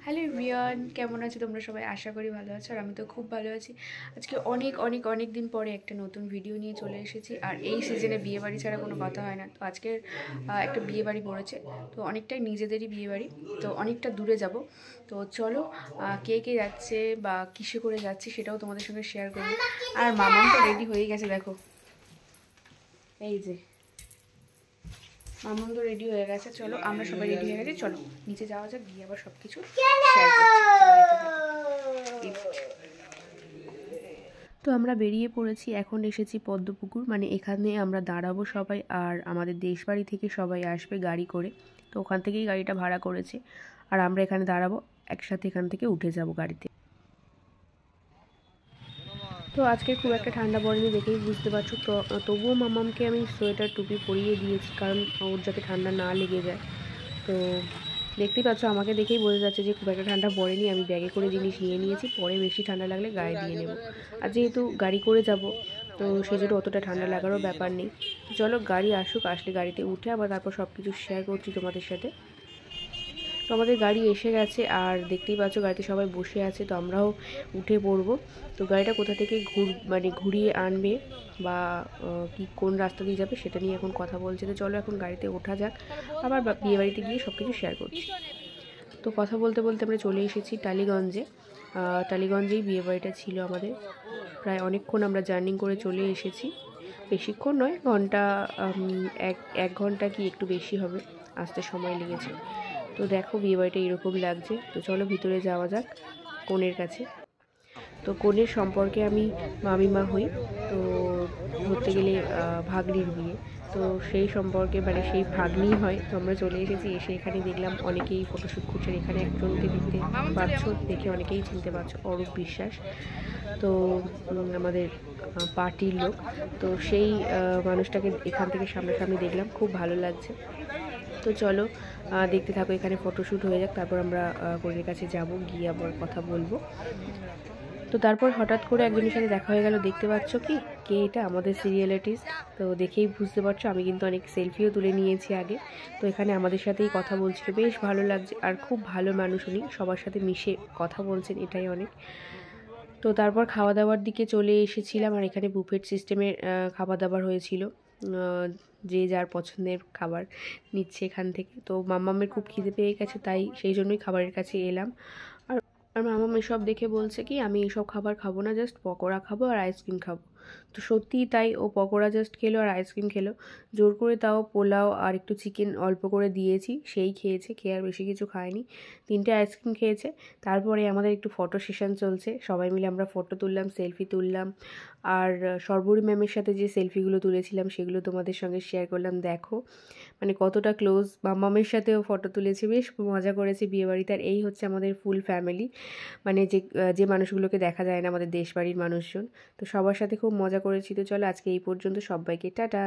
Hello everyone, কেমন আছো তোমরা সবাই? আশা করি ভালো আছো। আর আমি তো খুব ভালো আছি। আজকে অনেক দিন পরে একটা নতুন ভিডিও নিয়ে চলে এসেছি। আর এই সিজনে বিয়েবাড়ি ছাড়া কোনো কথা হয় না। তো আজকের একটা বিয়েবাড়ি পড়েছে, তো অনেকটাই নিজেদেরই বিয়েবাড়ি, তো অনেকটা দূরে যাব। তো চলো কে কে যাচ্ছে বা কিসে করে যাচ্ছি সেটাও তোমাদের সঙ্গে শেয়ার করবো। আর মামাম তো রেডি হয়ে গেছে, দেখো এই যে মামাম তো রেডি হয়ে গেছে। চলো আমরা সবাই রেডি হয়ে গেছি, চলো নিচে যাওয়া যাক, গিয়ে আবার সব কিছু শেয়ার করছি। তো আমরা বেরিয়ে পড়েছি, এখন এসেছি পদ্মপুকুর, মানে এখানে আমরা দাঁড়াবো সবাই। আর আমাদের দেশবাড়ি থেকে সবাই আসবে গাড়ি করে, তো ওখান থেকেই গাড়িটা ভাড়া করেছে। আর আমরা এখানে দাঁড়াবো, একসাথে এখান থেকে উঠে যাব গাড়িতে। তো আজকে খুব একটা ঠান্ডা পড়েনি, দেখেই বুঝতে পারছো। তো তবুও মামামকে আমি সোয়েটার টুপি পরিয়ে দিয়েছি, কারণ ওর যাতে ঠান্ডা না লেগে যায়। তো দেখতেই পাচ্ছ, আমাকে দেখেই বোঝা যাচ্ছে যে খুব একটা ঠান্ডা পড়েনি। আমি ব্যাগে করে জিনিস নিয়ে নিয়েছি, পরে বেশি ঠান্ডা লাগলে গায়ে দিয়ে নেব। আর যেহেতু গাড়ি করে যাব, তো সেজন্য অতটা ঠান্ডা লাগারও ব্যাপার নেই। চলো গাড়ি আসুক, আসলে গাড়িতে উঠে আবার তারপর সব কিছু শেয়ার করছি তোমাদের সাথে। তো আমাদের গাড়ি এসে গেছে, আর দেখতেই পাচ্ছ গাড়িতে সবাই বসে আছে, তো আমরাও উঠে পড়বো। তো গাড়িটা কোথা থেকে ঘুরিয়ে আনবে বা কি কোন রাস্তা দিয়ে যাবে সেটা নিয়ে এখন কথা বলছে। তো চলো এখন গাড়িতে ওঠা যাক, আবার বিয়েবাড়িতে গিয়ে সব কিছু শেয়ার করছি। তো কথা বলতে বলতে আমরা চলে এসেছি টালিগঞ্জে। টালিগঞ্জেই বিয়েবাড়িটা ছিল আমাদের। প্রায় অনেকক্ষণ আমরা জার্নি করে চলে এসেছি, বেশিক্ষণ নয়, ঘন্টা এক ঘন্টা কি একটু বেশি হবে, আসতে সময় লেগেছে। তো দেখো বিয়েবাড়িটা এরকম লাগছে। তো চলো ভিতরে যাওয়া যাক কনের কাছে। তো কনের সম্পর্কে আমি মামিমা হই, তো ধরতে গেলে ভাগ্নির বিয়ে, তো সেই সম্পর্কে মানে সেই ভাগ্নি হয়। তো আমরা চলে এসেছি, এসে এখানে দেখলাম অনেকেই ফটোশ্যুট করছেন। এখানে একজনকে দেখতে পাচ্ছ, দেখে অনেকেই চিনতে পারছো, অরূপ বিশ্বাস। তো আমাদের পার্টির লোক। তো সেই মানুষটাকে এখান থেকে সামনাসামনি দেখলাম, খুব ভালো লাগছে। তো চলো দেখতে থাকো, এখানে ফটোশ্যুট হয়ে যাক, তারপর আমরা কনের কাছে যাব, গিয়ে আবার কথা বলবো। তো তারপর হঠাৎ করে একজনের সাথে দেখা হয়ে গেল। দেখতে পাচ্ছ কি কে এটা? আমাদের সিরিয়ালিটিস্ট। তো দেখেই বুঝতে পারছো, আমি কিন্তু অনেক সেলফিও তুলে নিয়েছি আগে। তো এখানে আমাদের সাথেই কথা বলছিল, বেশ ভালো লাগছে। আর খুব ভালো মানুষ উনি, সবার সাথে মিশে কথা বলছেন, এটাই অনেক। তো তারপর খাওয়া দাওয়ার দিকে চলে এসেছিলাম, আর এখানে বুফেট সিস্টেমের খাবার দাবার হয়েছিল। যে যার পছন্দের খাবার নিচ্ছে এখান থেকে। তো মাম্মামের খুব খিদে পেয়ে গেছে, তাই সেই জন্যই খাবারের কাছে এলাম। আর মামাম এসব দেখে বলছে কি আমি এইসব খাবার খাবো না, জাস্ট পকোড়া খাবো আর আইসক্রিম খাবো। তো সত্যিই তাই, ও পকোড়া জাস্ট খেলো আর আইসক্রিম খেলো। জোর করে তাও পোলাও আর একটু চিকেন অল্প করে দিয়েছি, সেই খেয়েছে, খেয়ে আর বেশি কিছু খায়নি। 3টে আইসক্রিম খেয়েছে। তারপরে আমাদের একটু ফটো সেশন চলছে, সবাই মিলে আমরা ফটো তুললাম, সেলফি তুললাম। আর সর্বরী ম্যামের সাথে যে সেলফিগুলো তুলেছিলাম সেগুলো তোমাদের সঙ্গে শেয়ার করলাম। দেখো মানে কতটা ক্লোজ। মামামের সাথেও ফটো তুলেছি, বেশ মজা করেছি বিয়েবাড়িতে। আর এই হচ্ছে আমাদের ফুল ফ্যামিলি, মানে যে যে মানুষগুলোকে দেখা যায় না, আমাদের দেশবাড়ির মানুষজন। তো সবার সাথে খুব মজা করেছি। তো চলো আজকে এই পর্যন্ত, সবাইকে টাটা।